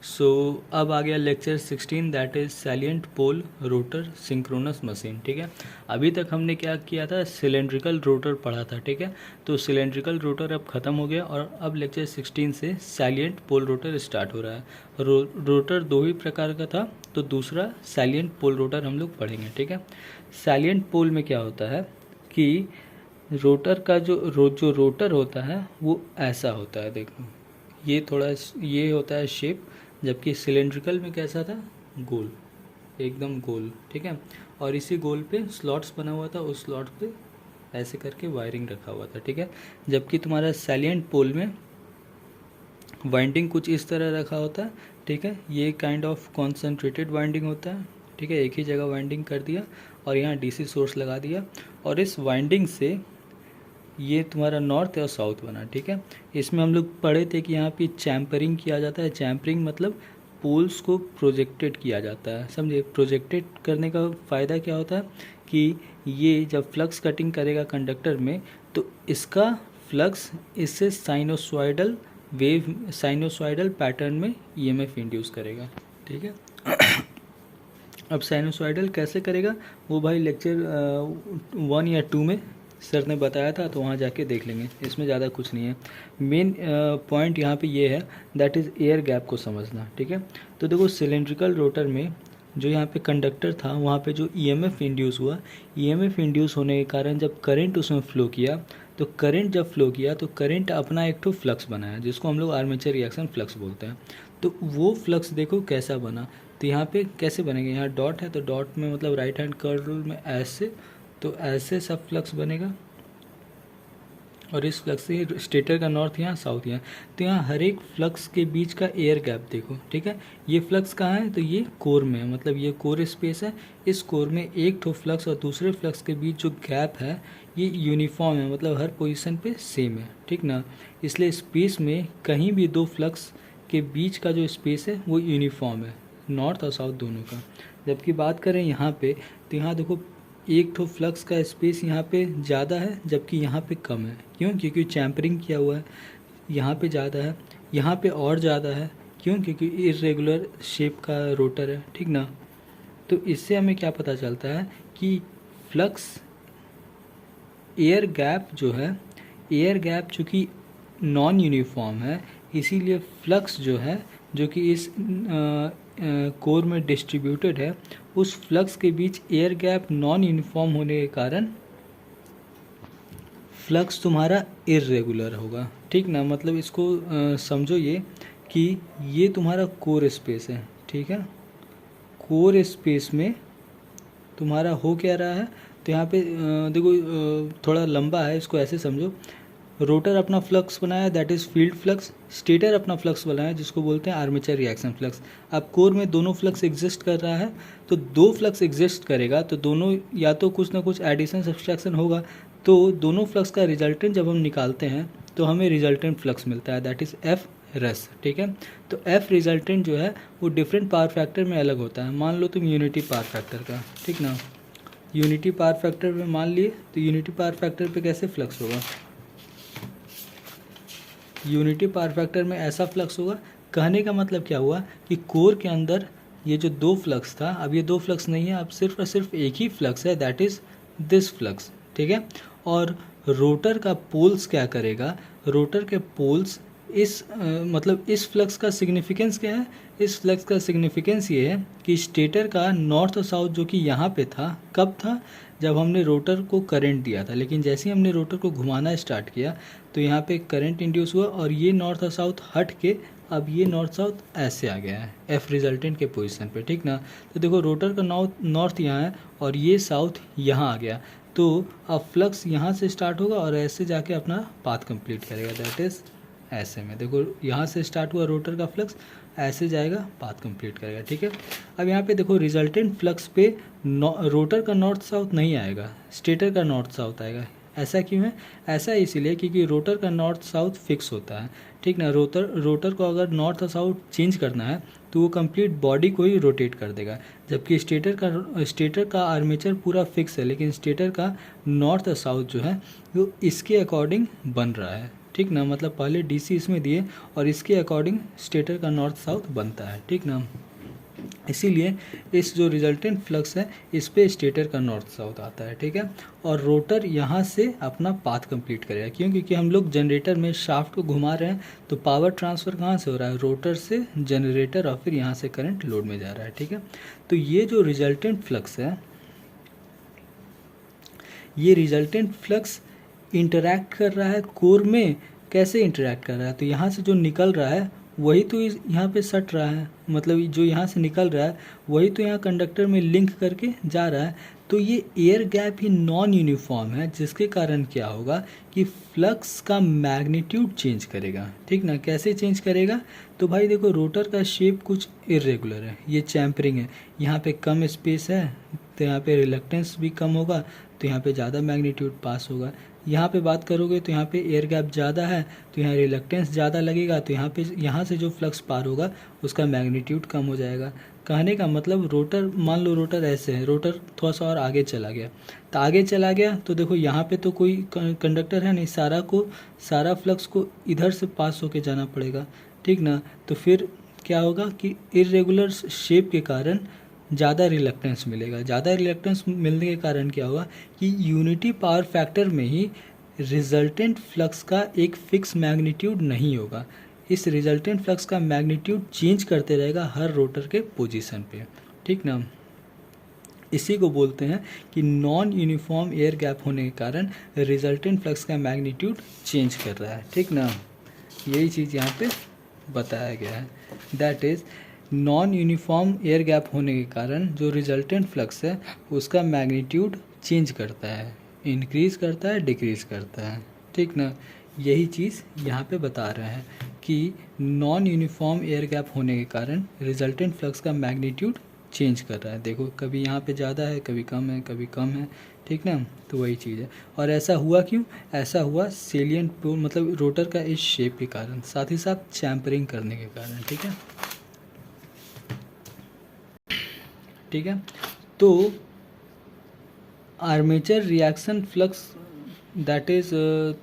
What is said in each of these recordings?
सो अब आ गया lecture 16 that is salient pole rotor synchronous machine. ठीक है, अभी तक हमने क्या किया था, सिलेंड्रिकल रोटर पढ़ा था। ठीक है, तो सिलेंड्रिकल रोटर अब ख़त्म हो गया और अब लेक्चर 16 से सैलिएंट पोल रोटर स्टार्ट हो रहा है। रोटर दो ही प्रकार का था, तो दूसरा सैलिएंट पोल रोटर हम लोग पढ़ेंगे। ठीक है, सैलिएंट पोल में क्या होता है कि रोटर का जो रोटर होता है वो ऐसा होता है, देखो ये थोड़ा ये होता है शेप, जबकि सिलेंड्रिकल में कैसा था, गोल, एकदम गोल। ठीक है, और इसी गोल पे स्लॉट्स बना हुआ था, उस स्लॉट पे ऐसे करके वायरिंग रखा हुआ था। ठीक है, जबकि तुम्हारा सैलिएंट पोल में वाइंडिंग कुछ इस तरह रखा होता है। ठीक है, ये काइंड ऑफ कॉन्सेंट्रेटेड वाइंडिंग होता है। ठीक है, एक ही जगह वाइंडिंग कर दिया और यहाँ डीसी सोर्स लगा दिया, और इस वाइंडिंग से ये तुम्हारा नॉर्थ या साउथ बना। ठीक है, इसमें हम लोग पढ़े थे कि यहाँ पे चैम्परिंग किया जाता है। चैम्परिंग मतलब पोल्स को प्रोजेक्टेड किया जाता है, समझे। प्रोजेक्टेड करने का फ़ायदा क्या होता है कि ये जब फ्लक्स कटिंग करेगा कंडक्टर में, तो इसका फ्लक्स इससे साइनोसॉइडल वेव, साइनोसॉइडल पैटर्न में ईएमएफ इंड्यूस करेगा। ठीक है, अब साइनोसॉइडल कैसे करेगा वो भाई लेक्चर 1 या 2 में सर ने बताया था, तो वहाँ जाके देख लेंगे, इसमें ज़्यादा कुछ नहीं है। मेन पॉइंट यहाँ पे ये है, दैट इज़ एयर गैप को समझना। ठीक है, तो देखो सिलेंड्रिकल रोटर में जो यहाँ पे कंडक्टर था, वहाँ पे जो ईएमएफ इंड्यूस हुआ, ईएमएफ इंड्यूस होने के कारण जब करंट उसमें फ़्लो किया, तो करंट जब फ्लो किया तो करंट अपना एक तो फ्लक्स बनाया, जिसको हम लोग आर्मेचर रिएक्शन फ्लक्स बोलते हैं। तो वो फ्लक्स देखो कैसा बना, तो यहाँ पे कैसे बनेगा, यहाँ डॉट है तो डॉट में मतलब राइट हैंड कर्व रूल में ऐसे, तो ऐसे सब फ्लक्स बनेगा, और इस फ्लक्स से स्टेटर का नॉर्थ यहाँ, साउथ यहाँ, तो यहाँ हर एक फ्लक्स के बीच का एयर गैप देखो। ठीक है, ये फ्लक्स कहाँ है, तो ये कोर में है, मतलब ये कोर स्पेस है। इस कोर में एक ठो फ्लक्स और दूसरे फ्लक्स के बीच जो गैप है ये यूनिफॉर्म है, मतलब हर पोजीशन पे सेम है। ठीक ना, इसलिए स्पेस में कहीं भी दो फ्लक्स के बीच का जो स्पेस है वो यूनिफॉर्म है, नॉर्थ और साउथ दोनों का। जबकि बात करें यहाँ पे, तो यहाँ देखो एक तो फ्लक्स का स्पेस यहाँ पे ज़्यादा है, जबकि यहाँ पे कम है। क्यों, क्योंकि चैम्परिंग किया हुआ है। यहाँ पे ज़्यादा है, यहाँ पे और ज़्यादा है। क्यों, क्योंकि इरेगुलर शेप का रोटर है। ठीक ना, तो इससे हमें क्या पता चलता है कि फ्लक्स एयर गैप जो है, एयर गैप चूँकि नॉन यूनिफॉर्म है, इसीलिए फ्लक्स जो है, जो कि इस कोर में डिस्ट्रीब्यूटेड है, उस फ्लक्स के बीच एयर गैप नॉन यूनिफॉर्म होने के कारण फ्लक्स तुम्हारा इरेगुलर होगा। ठीक ना, मतलब इसको समझो ये कि ये तुम्हारा कोर स्पेस है। ठीक है, कोर स्पेस में तुम्हारा हो क्या रहा है, तो यहाँ पे देखो थोड़ा लंबा है, इसको ऐसे समझो। रोटर अपना फ्लक्स बनाया, that is field flux. Stator अपना फ्लक्स बनाया, जिसको बोलते हैं आर्मेचर रिएक्शन फ्लक्स। अब कोर में दोनों फ्लक्स एग्जिस्ट कर रहा है, तो दो फ्लक्स एग्जिस्ट करेगा, तो दोनों या तो कुछ ना कुछ एडिशन सब्सट्रैक्शन होगा, तो दोनों फ्लक्स का रिजल्टेंट जब हम निकालते हैं तो हमें रिजल्टेंट फ्लक्स मिलता है, दैट इज़ एफ रस। ठीक है, तो एफ रिजल्टेंट जो है वो डिफरेंट पावर फैक्टर में अलग होता है। मान लो तुम यूनिटी पावर फैक्टर का, ठीक ना, यूनिटी पावर फैक्टर में मान लिए, तो यूनिटी पावर फैक्टर पे कैसे फ्लक्स होगा, यूनिटी पावर फैक्टर में ऐसा फ्लक्स होगा। कहने का मतलब क्या हुआ कि कोर के अंदर ये जो दो फ्लक्स था, अब ये दो फ्लक्स नहीं है, अब सिर्फ और सिर्फ एक ही फ्लक्स है, दैट इज़ दिस फ्लक्स। ठीक है, और रोटर का पोल्स क्या करेगा, रोटर के पोल्स इस मतलब इस फ्लक्स का सिग्निफिकेंस क्या है, इस फ्लक्स का सिग्निफिकेंस ये है कि स्टेटर का नॉर्थ और साउथ जो कि यहाँ पे था, कब था, जब हमने रोटर को करंट दिया था। लेकिन जैसे ही हमने रोटर को घुमाना स्टार्ट किया तो यहाँ पे करंट इंड्यूस हुआ, और ये नॉर्थ और साउथ हट के अब ये नॉर्थ साउथ ऐसे आ गया है एफ रिजल्टेंट के पोजीशन पे। ठीक ना, तो देखो रोटर का नॉर्थ यहाँ है और ये साउथ यहाँ आ गया, तो अब फ्लक्स यहाँ से स्टार्ट होगा और ऐसे जाके अपना पाथ कंप्लीट करेगा, दैट इज़ ऐसे में। देखो यहाँ से स्टार्ट हुआ रोटर का फ्लक्स, ऐसे जाएगा, पाथ कंप्लीट करेगा। ठीक है, अब यहाँ पे देखो रिजल्टेंट फ्लक्स पे रोटर का नॉर्थ साउथ नहीं आएगा, स्टेटर का नॉर्थ साउथ आएगा। ऐसा क्यों है, ऐसा इसीलिए क्योंकि रोटर का नॉर्थ साउथ फिक्स होता है। ठीक ना, रोटर को अगर नॉर्थ और साउथ चेंज करना है तो वो कंप्लीट बॉडी को ही रोटेट कर देगा, जबकि स्टेटर का आर्मेचर पूरा फिक्स है, लेकिन स्टेटर का नॉर्थ और साउथ जो है वो इसके अकॉर्डिंग बन रहा है। ठीक ना, मतलब पहले डीसी इसमें दिए और इसके अकॉर्डिंग स्टेटर का नॉर्थ साउथ बनता है, ठीक ना। इसीलिए इस जो रिजल्टेंट फ्लक्स है इस पे स्टेटर का नॉर्थ साउथ आता है, ठीक है। और रोटर यहाँ से अपना पाथ कंप्लीट करेगा, क्यों? क्योंकि हम लोग जनरेटर में शाफ्ट को घुमा रहे हैं, तो पावर ट्रांसफ़र कहाँ से हो रहा है? रोटर से जनरेटर और फिर यहाँ से करंट लोड में जा रहा है, ठीक है। तो ये जो रिजल्टेंट फ्लक्स है, ये रिजल्टेंट फ्लक्स इंटरैक्ट कर रहा है कोर में। कैसे इंटरैक्ट कर रहा है? तो यहाँ से जो निकल रहा है वही तो यहाँ पे सट रहा है, मतलब जो यहाँ से निकल रहा है वही तो यहाँ कंडक्टर में लिंक करके जा रहा है। तो ये एयर गैप ही नॉन यूनिफॉर्म है, जिसके कारण क्या होगा कि फ्लक्स का मैग्नीट्यूड चेंज करेगा, ठीक ना। कैसे चेंज करेगा? तो भाई देखो, रोटर का शेप कुछ इरेगुलर है, ये चैम्परिंग है, यहाँ पे कम स्पेस है तो यहाँ पे रिलक्टेंस भी कम होगा, तो यहाँ पे ज़्यादा मैग्नीट्यूड पास होगा। यहाँ पे बात करोगे तो यहाँ पे एयर गैप ज़्यादा है तो यहाँ रिलक्टेंस ज़्यादा लगेगा, तो यहाँ से जो फ्लक्स पार होगा उसका मैग्नीट्यूड कम हो जाएगा। कहने का मतलब रोटर, मान लो रोटर ऐसे है, रोटर थोड़ा सा और आगे चला गया, तो आगे चला गया तो देखो यहाँ पे तो कोई कंडक्टर है नहीं, सारा फ्लक्स को इधर से पास होके जाना पड़ेगा, ठीक ना। तो फिर क्या होगा कि इरेगुलर शेप के कारण ज़्यादा रिलक्टेंस मिलेगा। ज़्यादा रिलक्टेंस मिलने के कारण क्या होगा कि यूनिटी पावर फैक्टर में ही रिजल्टेंट फ्लक्स का एक फिक्स मैग्नीट्यूड नहीं होगा। इस रिजल्टेंट फ्लक्स का मैग्नीट्यूड चेंज करते रहेगा हर रोटर के पोजीशन पे, ठीक ना। इसी को बोलते हैं कि नॉन यूनिफॉर्म एयर गैप होने के कारण रिजल्टेंट फ्लक्स का मैग्नीट्यूड चेंज कर रहा है, ठीक ना। यही चीज़ यहाँ पे बताया गया है, that is non uniform air gap होने के कारण जो रिजल्टेंट फ्लक्स है उसका मैग्नीट्यूड चेंज करता है, इंक्रीज़ करता है, डिक्रीज़ करता है, ठीक ना। यही चीज़ यहाँ पे बता रहे हैं कि नॉन यूनिफॉर्म एयर गैप होने के कारण रिजल्टेंट फ्लक्स का मैग्नीट्यूड चेंज कर रहा है। देखो, कभी यहाँ पे ज़्यादा है, कभी कम है, कभी कम है, ठीक ना। तो वही चीज़ है। और ऐसा हुआ क्यों? ऐसा हुआ सेलिएंट पोल, मतलब रोटर का इस शेप के कारण, साथ ही साथ चैम्परिंग करने के कारण, ठीक है, ठीक है। तो armature reaction flux, that is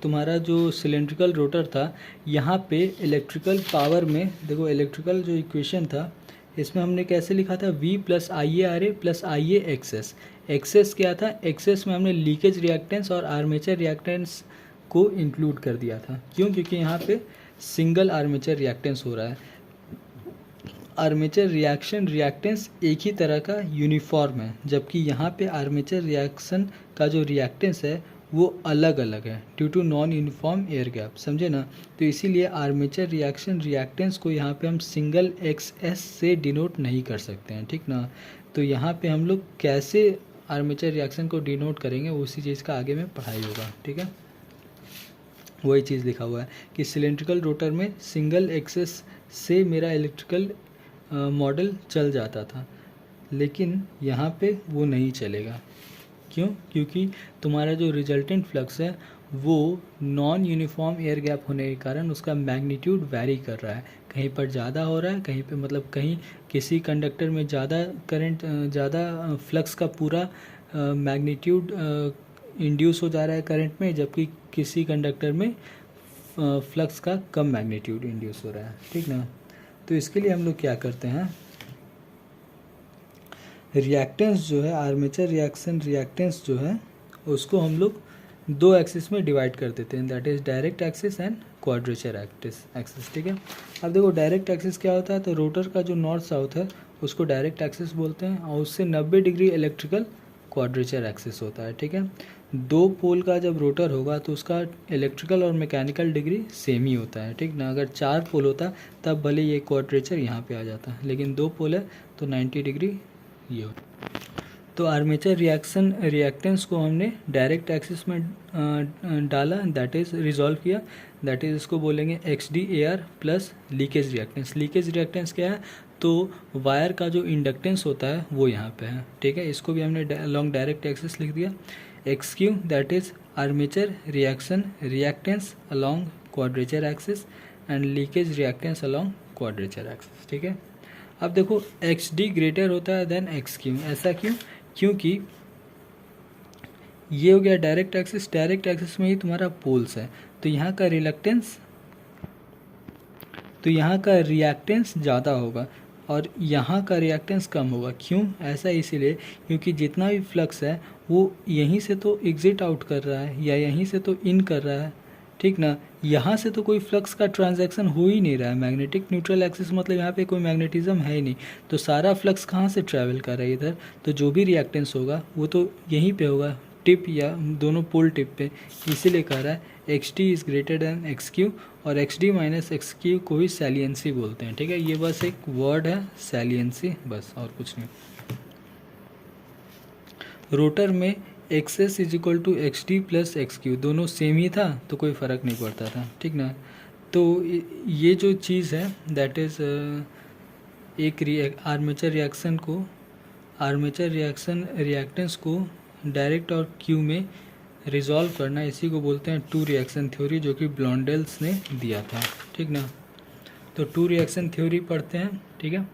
तुम्हारा जो सिलेंड्रिकल रोटर था, यहाँ पे इलेक्ट्रिकल पावर में देखो, इलेक्ट्रिकल जो इक्वेशन था इसमें हमने कैसे लिखा था? V plus I A R A plus I A X S. X S क्या था? एक्सेस में हमने लीकेज रिएक्टेंस और आर्मेचर रिएक्टेंस को इंक्लूड कर दिया था। क्यों? क्योंकि यहाँ पे सिंगल आर्मेचर रिएक्टेंस हो रहा है। आर्मेचर रिएक्टेंस एक ही तरह का यूनिफॉर्म है, जबकि यहाँ पे आर्मेचर रिएक्शन का जो रिएक्टेंस है वो अलग अलग है due to non uniform air gap, समझे ना। तो इसीलिए आर्मेचर रिएक्टेंस को यहाँ पे हम सिंगल XS से डिनोट नहीं कर सकते हैं, ठीक ना। तो यहाँ पे हम लोग कैसे आर्मेचर रिएक्शन को डिनोट करेंगे उसी चीज़ का आगे में पढ़ाई होगा, ठीक है। वही चीज़ लिखा हुआ है कि सिलेंड्रिकल रोटर में सिंगल एक्सेस से मेरा इलेक्ट्रिकल मॉडल चल जाता था, लेकिन यहाँ पे वो नहीं चलेगा। क्यों? क्योंकि तुम्हारा जो रिजल्टेंट फ्लक्स है वो नॉन यूनिफॉर्म एयर गैप होने के कारण उसका मैग्नीट्यूड वैरी कर रहा है, कहीं पर ज़्यादा हो रहा है, कहीं पे मतलब कहीं किसी कंडक्टर में ज़्यादा करंट, ज़्यादा फ्लक्स का पूरा मैग्नीट्यूड इंड्यूस हो जा रहा है करंट में, जबकि किसी कंडक्टर में फ्लक्स का कम मैग्नीट्यूड इंड्यूस हो रहा है, ठीक ना। तो इसके लिए हम लोग क्या करते हैं, रिएक्टेंस जो है, आर्मेचर रिएक्टेंस जो है उसको हम लोग दो एक्सिस में डिवाइड कर देते हैं, that is direct axis and quadrature axis, ठीक है। अब देखो, डायरेक्ट एक्सिस क्या होता है? तो रोटर का जो नॉर्थ साउथ है उसको डायरेक्ट एक्सिस बोलते हैं, और उससे 90 डिग्री इलेक्ट्रिकल क्वाड्रेचर एक्सिस होता है, ठीक है। दो पोल का जब रोटर होगा तो उसका इलेक्ट्रिकल और मैकेनिकल डिग्री सेम ही होता है, ठीक ना। अगर 4 पोल होता तब भले ये क्वाड्रेचर यहाँ पे आ जाता, लेकिन 2 पोल है तो 90 डिग्री ये होता। तो आर्मेचर रिएक्टेंस को हमने डायरेक्ट एक्सिस में डाला, दैट इज़ रिजॉल्व किया, दैट इज़ इसको बोलेंगे XD/AR plus leakage reactance. Leakage reactance क्या है? तो वायर का जो इंडक्टेंस होता है वो यहाँ पे है, ठीक है। इसको भी हमने अलॉन्ग डायरेक्ट एक्सिस लिख दिया। XQ that is armature reactance along quadrature axis and leakage reactance along quadrature axis, ठीक है। अब देखो, XD ग्रेटर होता है देन XQ। ऐसा क्यों? क्योंकि ये हो गया डायरेक्ट एक्सिस। डायरेक्ट एक्सिस में ही तुम्हारा पोल्स है, तो यहाँ का रिलक्टेंस, तो यहाँ का रिएक्टेंस ज़्यादा होगा और यहाँ का रिएक्टेंस कम होगा। क्यों ऐसा? इसीलिए क्योंकि जितना भी फ्लक्स है वो यहीं से तो एग्जिट आउट कर रहा है या यहीं से तो इन कर रहा है, ठीक ना। यहाँ से तो कोई फ्लक्स का ट्रांजैक्शन हो ही नहीं रहा है। मैग्नेटिक न्यूट्रल एक्सिस मतलब यहाँ पे कोई मैग्नेटिज्म है ही नहीं, तो सारा फ्लक्स कहाँ से ट्रैवल कर रहा है इधर, तो जो भी रिएक्टेंस होगा वो तो यहीं पे होगा, टिप या दोनों पोल टिप पे। इसीलिए कह रहा है x T is greater than x Q, और x D minus x Q को भी सैलियंसी बोलते हैं, ठीक है। ये बस एक वर्ड है सैलियंसी, बस और कुछ नहीं। रोटर में X S is equal to X D plus X Q, दोनों सेम ही था तो कोई फ़र्क नहीं पड़ता था, ठीक ना। तो ये जो चीज़ है दैट इज़ एक आर्मेचर रिएक्शन को, आर्मेचर रिएक्टेंस को डायरेक्ट और क्यू में रिजॉल्व करना, इसी को बोलते हैं टू रिएक्शन थ्योरी, जो कि ब्लॉन्डेल्स ने दिया था, ठीक ना। तो टू रिएक्शन थ्योरी पढ़ते हैं, ठीक है।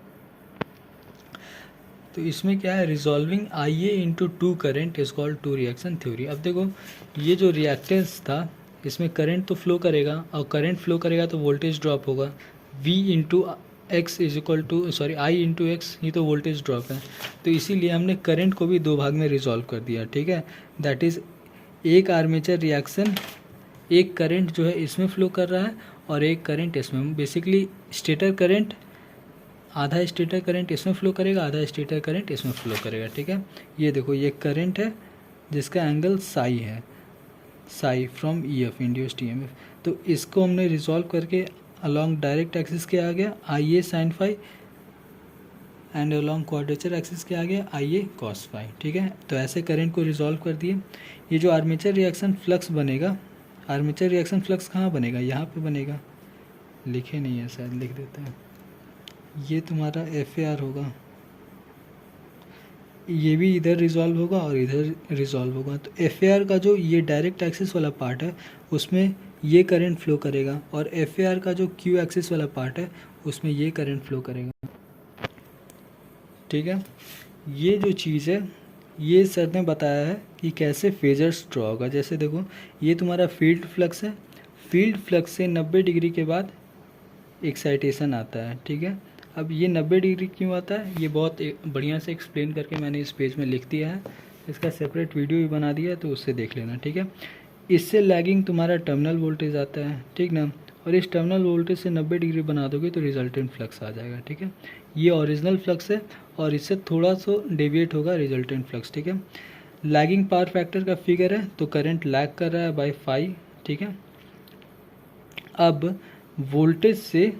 तो इसमें क्या है, resolving I A into two current is called two reaction theory. अब देखो ये जो रिएक्टेंस था इसमें करंट तो फ्लो करेगा, और करंट फ्लो करेगा तो वोल्टेज ड्रॉप होगा। V into X is equal to I into X, ये तो वोल्टेज ड्रॉप है। तो इसीलिए हमने करंट को भी दो भाग में रिजॉल्व कर दिया, ठीक है। दैट इज़ एक आर्मेचर रिएक्शन, एक करंट जो है इसमें फ्लो कर रहा है और एक करंट इसमें। बेसिकली स्टेटर करंट, आधा स्टेटर करंट इसमें फ्लो करेगा, आधा स्टेटर करंट इसमें फ्लो करेगा, ठीक है। ये देखो ये करंट है जिसका एंगल साई है, Sai from E F induced EMF. तो इसको हमने रिजॉल्व करके अलॉन्ग डायरेक्ट एक्सिस के आ गया I A sine phi, and along quadrature axis के आ गया आई ए कॉस फाई, ठीक है। तो ऐसे करंट को रिजॉल्व कर दिए। ये जो आर्मेचर रिएक्शन फ्लक्स बनेगा, आर्मेचर रिएक्शन फ्लक्स कहाँ बनेगा, यहाँ पे बनेगा, लिखे नहीं है शायद, लिख देते हैं। ये तुम्हारा एफ ए आर होगा, ये भी इधर रिजॉल्व होगा और इधर रिजॉल्व होगा। तो एफ ए आर का जो ये डायरेक्ट एक्सिस वाला पार्ट है उसमें ये करंट फ्लो करेगा, और एफ ए आर का जो क्यू एक्सिस वाला पार्ट है उसमें ये करंट फ्लो करेगा, ठीक है। ये जो चीज़ है ये सर ने बताया है कि कैसे फेजर्स ड्रॉ होगा। जैसे देखो ये तुम्हारा फील्ड फ्लक्स है, फील्ड फ्लक्स से 90 डिग्री के बाद एक्साइटेशन आता है, ठीक है। अब ये 90 डिग्री क्यों आता है, ये बहुत बढ़िया से एक्सप्लेन करके मैंने इस पेज में लिख दिया है, इसका सेपरेट वीडियो भी बना दिया है, तो उससे देख लेना, ठीक है। इससे लैगिंग तुम्हारा टर्मिनल वोल्टेज आता है, ठीक ना, और इस टर्मिनल वोल्टेज से 90 डिग्री बना दोगे तो रिजल्टेंट फ्लक्स आ जाएगा, ठीक है। ये ओरिजिनल फ्लक्स है और इससे थोड़ा सा डेविएट होगा रिजल्टेंट फ्लक्स, ठीक है। लैगिंग पावर फैक्टर का फिगर है, तो करंट लैग कर रहा है बाय 5, ठीक है। अब वोल्टेज से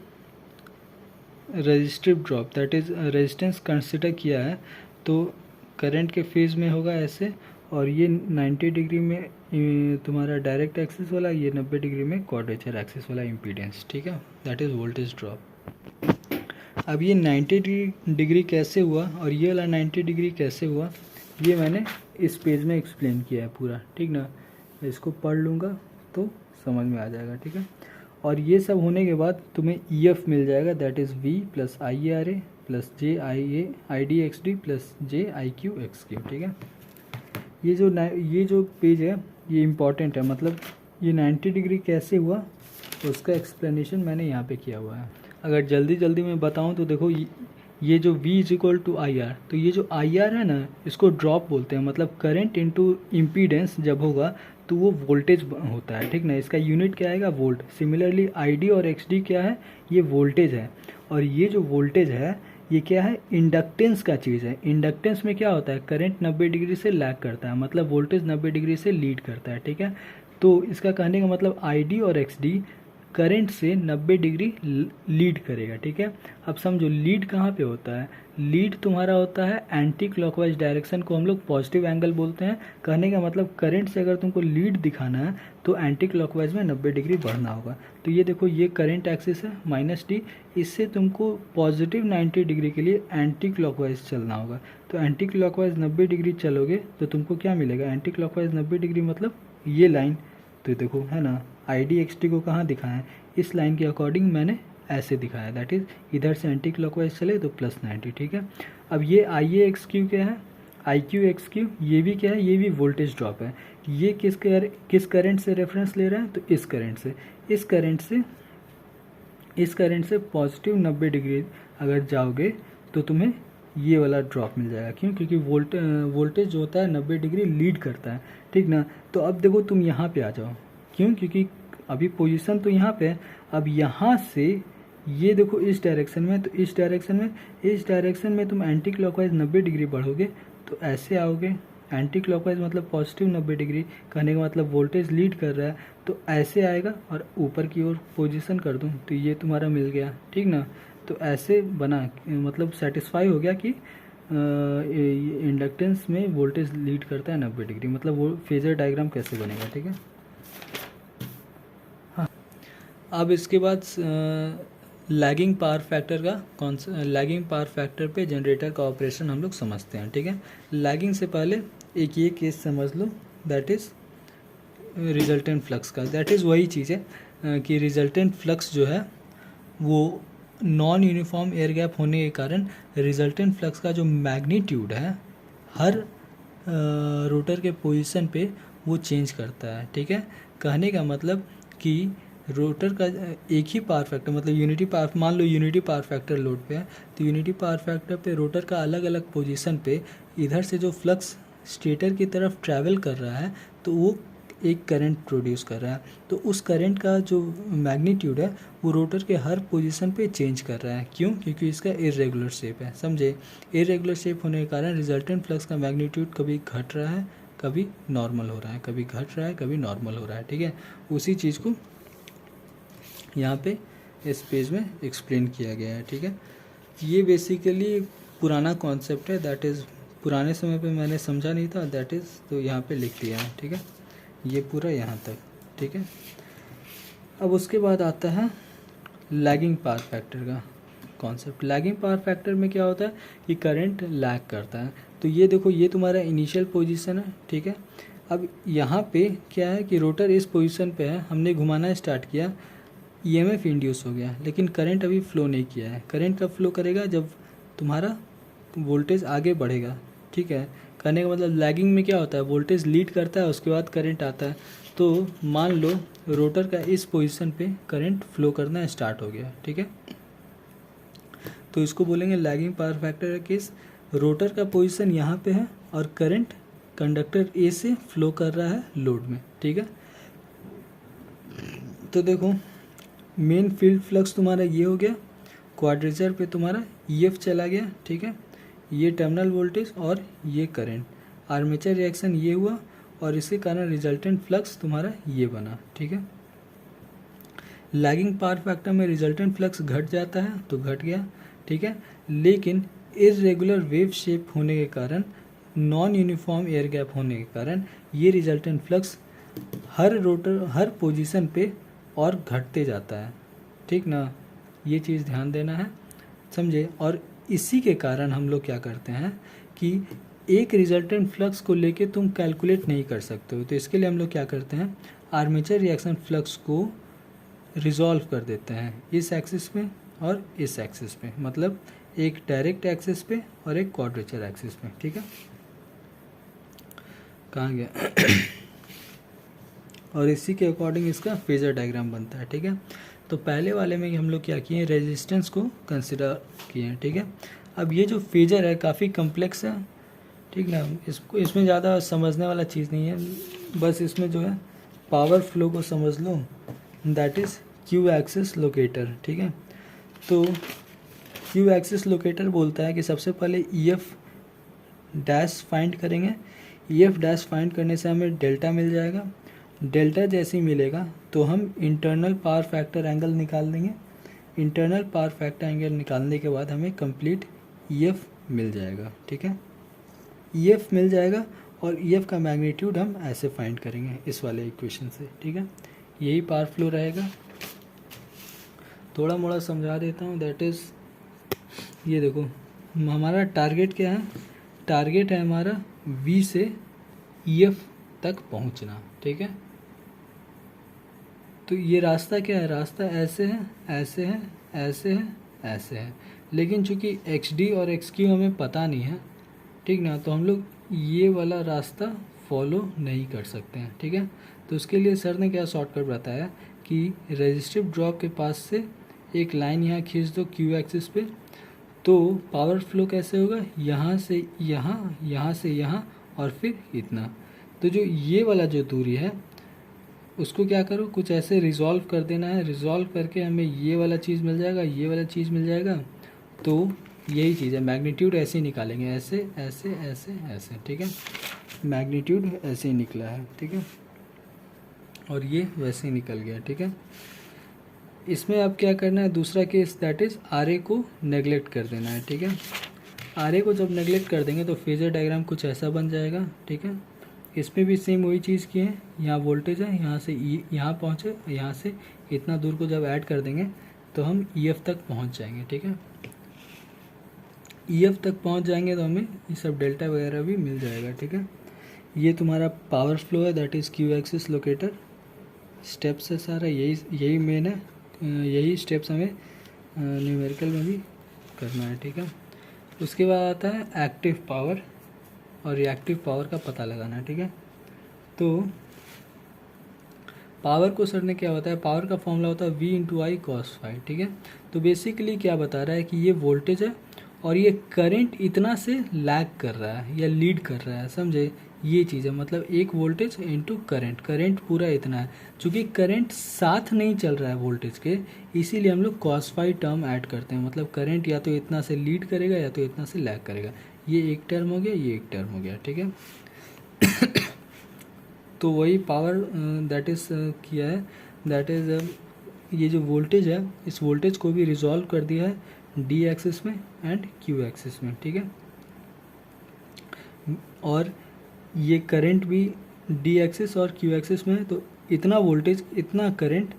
resistive drop, that is resistance consider किया है, तो करंट के फेज में होगा ऐसे, और ये 90 डिग्री में तुम्हारा डायरेक्ट एक्सिस वाला, ये 90 डिग्री में क्वाड्रेचर एक्सिस वाला इम्पीडेंस, ठीक है। That is voltage drop. अब ये 90 डिग्री कैसे हुआ और ये वाला 90 डिग्री कैसे हुआ, ये मैंने इस पेज में एक्सप्लेन किया है पूरा, ठीक ना। इसको पढ़ लूँगा तो समझ में आ जाएगा, ठीक है। और ये सब होने के बाद तुम्हें ई एफ मिल जाएगा, that is V plus I R A plus J I D X D plus J I Q X Q, ठीक है। ये जो पेज है ये इम्पॉर्टेंट है, मतलब ये 90 डिग्री कैसे हुआ तो उसका एक्सप्लेनेशन मैंने यहाँ पे किया हुआ है। अगर जल्दी जल्दी मैं बताऊँ तो देखो ये जो V is equal to I R, तो ये जो आई आर है ना इसको ड्रॉप बोलते हैं, मतलब करंट इनटू इम्पीडेंस जब होगा तो वो वोल्टेज होता है, ठीक ना। इसका यूनिट क्या आएगा, वोल्ट। सिमिलरली आई डी और एक्स डी क्या है, ये वोल्टेज है, और ये जो वोल्टेज है ये क्या है, इंडक्टेंस का चीज़ है। इंडक्टेंस में क्या होता है, करंट 90 डिग्री से लैग करता है, मतलब वोल्टेज 90 डिग्री से लीड करता है, ठीक है। तो इसका कहने का मतलब आई डी और एक्स डी करंट से 90 डिग्री लीड करेगा, ठीक है। अब समझो लीड कहाँ पे होता है, लीड तुम्हारा होता है एंटी क्लॉकवाइज डायरेक्शन को हम लोग पॉजिटिव एंगल बोलते हैं। कहने का मतलब करंट से अगर तुमको लीड दिखाना है तो एंटी क्लॉकवाइज में 90 डिग्री बढ़ना होगा। तो ये देखो ये करंट एक्सिस है माइनस डी, इससे तुमको पॉजिटिव 90 डिग्री के लिए एंटी क्लॉकवाइज चलना होगा। तो एंटी क्लॉकवाइज 90 डिग्री चलोगे तो तुमको क्या मिलेगा, एंटी क्लॉकवाइज 90 डिग्री मतलब ये लाइन, तो देखो है ना आई डी एक्स डी को कहाँ दिखाया है, इस लाइन के अकॉर्डिंग मैंने ऐसे दिखाया, दैट इज़ इधर से एंटी क्लॉकवाइज चले तो प्लस 90, ठीक है। अब ये आई ए एक्स क्यू क्या है, आई क्यू एक्स क्यू ये भी क्या है, ये भी वोल्टेज ड्रॉप है। ये किस करंट से रेफरेंस ले रहा है, तो इस करंट से पॉजिटिव 90 डिग्री अगर जाओगे तो तुम्हें ये वाला ड्रॉप मिल जाएगा। क्यों? क्योंकि वोल्टेज जो होता है 90 डिग्री लीड करता है, ठीक ना। तो अब देखो तुम यहाँ पे आ जाओ, क्यों? क्योंकि अभी पोजीशन तो यहाँ पे है। अब यहाँ से ये देखो इस डायरेक्शन में, तो इस डायरेक्शन में तुम एंटी क्लॉकवाइज 90 डिग्री बढ़ोगे तो ऐसे आओगे। एंटी क्लॉकवाइज मतलब पॉजिटिव 90 डिग्री, कहने का मतलब वोल्टेज लीड कर रहा है, तो ऐसे आएगा और ऊपर की ओर पोजीशन कर दूँ तो ये तुम्हारा मिल गया, ठीक ना। तो ऐसे बना, मतलब सेटिस्फाई हो गया कि इंडक्टेंस में वोल्टेज लीड करता है 90 डिग्री। मतलब वो फेजर डायग्राम कैसे बनेगा, ठीक है। हाँ, अब इसके बाद लैगिंग पावर फैक्टर पे जनरेटर का ऑपरेशन हम लोग समझते हैं, ठीक है। लैगिंग से पहले एक ये केस समझ लो, दैट इज़ रिजल्टेंट फ्लक्स का। दैट इज़ वही चीज़ है कि रिजल्टेंट फ्लक्स जो है वो नॉन यूनिफॉर्म एयर गैप होने के कारण रिजल्टेंट फ्लक्स का जो मैग्नीट्यूड है हर रोटर के पोजीशन पे वो चेंज करता है, ठीक है। कहने का मतलब कि रोटर का एक ही पावर फैक्टर, मतलब यूनिटी पावर, मान लो यूनिटी पावर फैक्टर लोड पे है, तो यूनिटी पावर फैक्टर पे रोटर का अलग अलग पोजीशन पे इधर से जो फ्लक्स स्टेटर की तरफ ट्रैवल कर रहा है तो वो एक करंट प्रोड्यूस कर रहा है। तो उस करंट का जो मैग्नीट्यूड है वो रोटर के हर पोजीशन पे चेंज कर रहा है। क्यों? क्योंकि इसका इरेगुलर शेप है, समझे। इरेगुलर शेप होने के कारण रिजल्टेंट फ्लक्स का मैग्नीट्यूड कभी घट रहा है, कभी नॉर्मल हो रहा है, कभी घट रहा है, कभी नॉर्मल हो रहा है, ठीक है। उसी चीज़ को यहाँ पे इस पेज में एक्सप्लेन किया गया है, ठीक है। ये बेसिकली पुराना कॉन्सेप्ट है, दैट इज़ पुराने समय पे मैंने समझा नहीं था, दैट इज़ तो यहाँ पे लिख दिया है, ठीक है। ये पूरा यहाँ तक, ठीक है। अब उसके बाद आता है लैगिंग पावर फैक्टर का कॉन्सेप्ट। लैगिंग पावर फैक्टर में क्या होता है कि करंट लैग करता है। तो ये देखो, ये तुम्हारा इनिशियल पोजीशन है, ठीक है। अब यहाँ पे क्या है कि रोटर इस पोजीशन पे है, हमने घुमाना स्टार्ट किया, ईएमएफ इंड्यूस हो गया, लेकिन करंट अभी फ्लो नहीं किया है। करंट कब फ्लो करेगा? जब तुम्हारा वोल्टेज आगे बढ़ेगा, ठीक है। कहने का मतलब लैगिंग में क्या होता है, वोल्टेज लीड करता है, उसके बाद करंट आता है। तो मान लो रोटर का इस पोजीशन पे करंट फ्लो करना स्टार्ट हो गया, ठीक है। तो इसको बोलेंगे लैगिंग पावर फैक्टर का केस। रोटर का पोजीशन यहाँ पे है और करंट कंडक्टर ए से फ्लो कर रहा है लोड में, ठीक है। तो देखो, मेन फील्ड फ्लक्स तुम्हारा ये हो गया, क्वाड्रेचर पे तुम्हारा ईएफ चला गया, ठीक है। ये टर्मिनल वोल्टेज और ये करंट, आर्मेचर रिएक्शन ये हुआ और इसके कारण रिजल्टेंट फ्लक्स तुम्हारा ये बना, ठीक है। लैगिंग पावर फैक्टर में रिजल्टेंट फ्लक्स घट जाता है तो घट गया, ठीक है। लेकिन इर्रेगुलर वेव शेप होने के कारण, नॉन यूनिफॉर्म एयर गैप होने के कारण ये रिजल्टेंट फ्लक्स हर पोजीशन पे और घटते जाता है, ठीक ना। ये चीज़ ध्यान देना है, समझे। और इसी के कारण हम लोग क्या करते हैं कि एक रिजल्टेंट फ्लक्स को लेके तुम कैलकुलेट नहीं कर सकते हो। तो इसके लिए हम लोग क्या करते हैं, आर्मेचर रिएक्शन फ्लक्स को रिजॉल्व कर देते हैं इस एक्सिस में और इस एक्सिस पे, मतलब एक डायरेक्ट एक्सिस पे और एक क्वाड्रेचर एक्सिस पे, ठीक है। कहाँ गया और इसी के अकॉर्डिंग इसका फेजर डायग्राम बनता है, ठीक है। तो पहले वाले में हम लोग क्या किए, रेजिस्टेंस को कंसिडर किए हैं, ठीक है। अब ये जो फेजर है काफ़ी कम्प्लेक्स है, ठीक ना। इसमें ज़्यादा समझने वाला चीज़ नहीं है, बस इसमें जो है पावर फ्लो को समझ लो, that is Q axis locator, ठीक है। तो क्यू एक्सिस लोकेटर बोलता है कि सबसे पहले ईएफ डैश फाइंड करेंगे। ईएफ डैश फाइंड करने से हमें डेल्टा मिल जाएगा। डेल्टा जैसे ही मिलेगा तो हम इंटरनल पावर फैक्टर एंगल निकाल देंगे। इंटरनल पावर फैक्टर एंगल निकालने के बाद हमें कंप्लीट ईएफ मिल जाएगा, ठीक है। ईएफ मिल जाएगा और ईएफ का मैग्नीट्यूड हम ऐसे फाइंड करेंगे इस वाले इक्वेशन से, ठीक है। यही पावर फ्लो रहेगा। थोड़ा मोड़ा समझा देता हूँ, दैट इज़ ये देखो, हमारा टारगेट क्या है, टारगेट है हमारा वी से ईएफ तक पहुँचना, ठीक है। तो ये रास्ता क्या है, रास्ता ऐसे है, ऐसे है, ऐसे है, ऐसे है। लेकिन चूंकि एक्स डी और एक्स क्यू हमें पता नहीं है, ठीक ना। तो हम लोग ये वाला रास्ता फॉलो नहीं कर सकते हैं, ठीक है। तो उसके लिए सर ने क्या शॉर्टकट बताया कि रेजिस्टिव ड्रॉप के पास से एक लाइन यहाँ खींच दो क्यू एक्सिस पे, तो पावर फ्लो कैसे होगा, यहाँ से यहाँ, यहाँ से यहाँ और फिर इतना। तो जो ये वाला जो दूरी है उसको क्या करो, कुछ ऐसे रिजॉल्व कर देना है। रिजॉल्व करके हमें ये वाला चीज़ मिल जाएगा, ये वाला चीज़ मिल जाएगा। तो यही चीज़ है, मैग्नीट्यूड ऐसे ही निकालेंगे, ऐसे ऐसे ऐसे ऐसे, ठीक है। मैग्नीट्यूड ऐसे ही निकला है, ठीक है, और ये वैसे ही निकल गया, ठीक है। इसमें अब क्या करना है, दूसरा case that is R A को नेगलेक्ट कर देना है, ठीक है। आर ए को जब नेगलेक्ट कर देंगे तो फेजर डायग्राम कुछ ऐसा बन जाएगा, ठीक है। इसमें भी सेम वही चीज़ की है, यहाँ वोल्टेज है, यहाँ से यहाँ पहुँचे, यहाँ से इतना दूर को जब ऐड कर देंगे तो हम ई एफ तक पहुँच जाएंगे, ठीक है। ई एफ तक पहुँच जाएंगे तो हमें ये सब डेल्टा वगैरह भी मिल जाएगा, ठीक है। ये तुम्हारा पावर फ्लो है, that is Q axis locator. Steps है सारा, यही मेन है, यही स्टेप्स हमें न्यूमेरिकल में भी करना है, ठीक है। उसके बाद आता है एक्टिव पावर और रिएक्टिव पावर का पता लगाना है, ठीक है। तो पावर को सर ने क्या बताया, पावर का फॉर्मूला होता है V into I cos phi, ठीक है। तो बेसिकली क्या बता रहा है कि ये वोल्टेज है और ये करंट इतना से लैग कर रहा है या लीड कर रहा है, समझे। ये चीज़ है, मतलब एक वोल्टेज इंटू करंट, करंट पूरा इतना है। चूँकि करंट साथ नहीं चल रहा है वोल्टेज के, इसीलिए हम लोग कॉस फाई टर्म ऐड करते हैं। मतलब करंट या तो इतना से लीड करेगा या तो इतना से लैग करेगा। ये एक टर्म हो गया, ये एक टर्म हो गया, ठीक है। तो वही पावर दैट इज़ किया है, दैट इज़ ये जो वोल्टेज है, इस वोल्टेज को भी रिजॉल्व कर दिया है डी एक्सिस में एंड क्यू एक्सिस में, ठीक है। और ये करंट भी डी एक्सिस और क्यू एक्सिस में है। तो इतना वोल्टेज, इतना करंट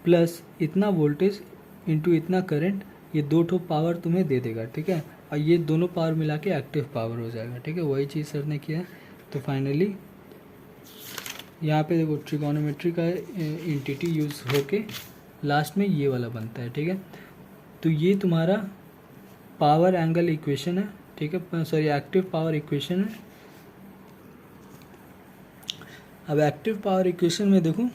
प्लस इतना वोल्टेज इंटू इतना करंट, ये दो ठो पावर तुम्हें दे देगा, ठीक है। और ये दोनों पावर मिला के एक्टिव पावर हो जाएगा, ठीक है। वही चीज़ सर ने किया है। तो फाइनली यहाँ पे देखो ट्रिगोनोमेट्री का एंटिटी यूज़ होके लास्ट में ये वाला बनता है, ठीक है। तो ये तुम्हारा पावर एंगल इक्वेशन है, ठीक है, सॉरी एक्टिव पावर इक्वेशन है। अब एक्टिव पावर इक्वेशन में देखो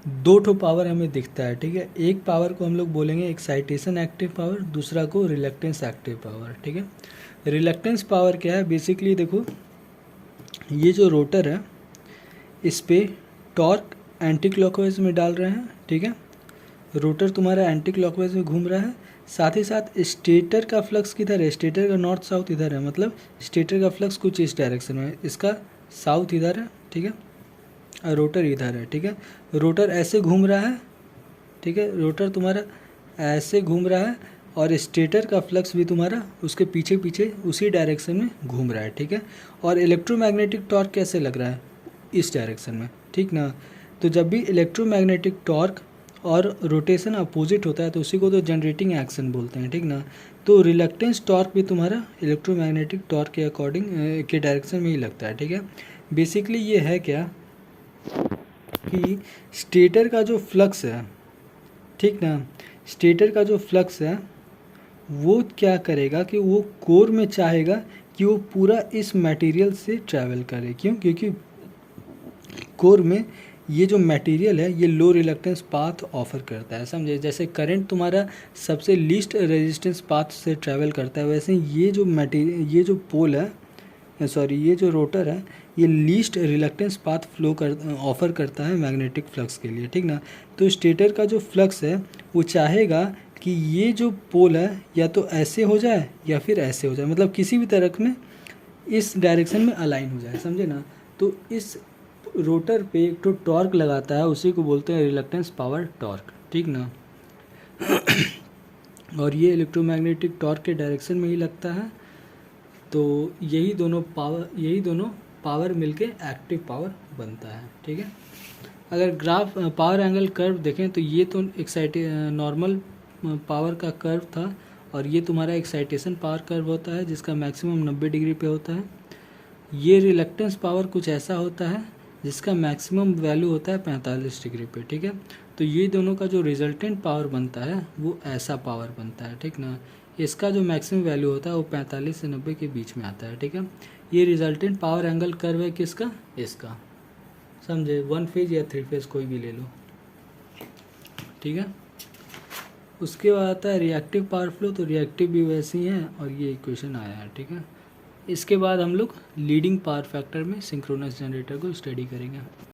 दो ठो पावर हमें दिखता है, ठीक है। एक पावर को हम लोग बोलेंगे एक्साइटेशन एक्टिव पावर, दूसरा को रिलक्टेंस एक्टिव पावर, ठीक है। रिलक्टेंस पावर क्या है, बेसिकली देखो ये जो रोटर है इस पे टॉर्क एंटी क्लॉकवाइज में डाल रहे हैं, ठीक है। रोटर तुम्हारा एंटी क्लॉकवाइज में घूम रहा है, साथ ही साथ स्टेटर का फ्लक्स किधर है, स्टेटर का नॉर्थ साउथ इधर है, मतलब स्टेटर का फ्लक्स कुछ इस डायरेक्शन में है, इसका साउथ इधर है, ठीक है, और रोटर इधर है, ठीक है। रोटर ऐसे घूम रहा है, ठीक है, रोटर तुम्हारा ऐसे घूम रहा है और स्टेटर का फ्लक्स भी तुम्हारा उसके पीछे पीछे उसी डायरेक्शन में घूम रहा है, ठीक है। और इलेक्ट्रोमैग्नेटिक टॉर्क कैसे लग रहा है, इस डायरेक्शन में, ठीक ना। तो जब भी इलेक्ट्रोमैग्नेटिक टॉर्क और रोटेशन अपोजिट होता है तो उसी को तो जनरेटिंग एक्शन बोलते हैं, ठीक ना। तो रिलक्टेंस टॉर्क भी तुम्हारा इलेक्ट्रोमैग्नेटिक टॉर्क के अकॉर्डिंग के डायरेक्शन में ही लगता है, ठीक है। बेसिकली ये है क्या कि स्टेटर का जो फ्लक्स है, ठीक ना, स्टेटर का जो फ्लक्स है वो क्या करेगा कि वो कोर में चाहेगा कि वो पूरा इस मटेरियल से ट्रैवल करे। क्यों, क्योंकि कोर में ये जो मटेरियल है ये लो रिलक्टेंस पाथ ऑफर करता है, समझे। जैसे करंट तुम्हारा सबसे लीस्ट रेजिस्टेंस पाथ से ट्रैवल करता है, वैसे ये जो मटेरियल, ये जो पोल है, सॉरी ये जो रोटर है, ये least reluctance path flow offer करता है मैग्नेटिक फ्लक्स के लिए, ठीक ना। तो स्टेटर का जो फ्लक्स है वो चाहेगा कि ये जो पोल है या तो ऐसे हो जाए या फिर ऐसे हो जाए, मतलब किसी भी तरह में इस डायरेक्शन में अलाइन हो जाए, समझे ना। तो इस रोटर पे एक तो टॉर्क लगाता है, उसी को बोलते हैं रिलक्टेंस पावर टॉर्क, ठीक ना। और ये इलेक्ट्रोमैग्नेटिक टॉर्क के डायरेक्शन में ही लगता है। तो यही दोनों पावर मिलके एक्टिव पावर बनता है, ठीक है। अगर ग्राफ पावर एंगल कर्व देखें तो ये तो नॉर्मल पावर का कर्व था और ये तुम्हारा एक्साइटेशन पावर कर्व होता है जिसका मैक्सिमम 90 डिग्री पे होता है। ये रिलक्टेंस पावर कुछ ऐसा होता है जिसका मैक्सिमम वैल्यू होता है 45 डिग्री पे, ठीक है। तो ये दोनों का जो रिजल्टेंट पावर बनता है वो ऐसा पावर बनता है, ठीक ना। इसका जो मैक्सिमम वैल्यू होता है वो 45 से 90 के बीच में आता है, ठीक है। ये रिजल्टेंट पावर एंगल कर्व है किसका, इसका, समझे। 1 फेज या 3 फेज कोई भी ले लो, ठीक है। उसके बाद आता है रिएक्टिव पावर फ्लो, तो रिएक्टिव भी वैसी है और ये इक्वेशन आया है, ठीक है। इसके बाद हम लोग लीडिंग पावर फैक्टर में सिंक्रोनस जनरेटर को स्टडी करेंगे।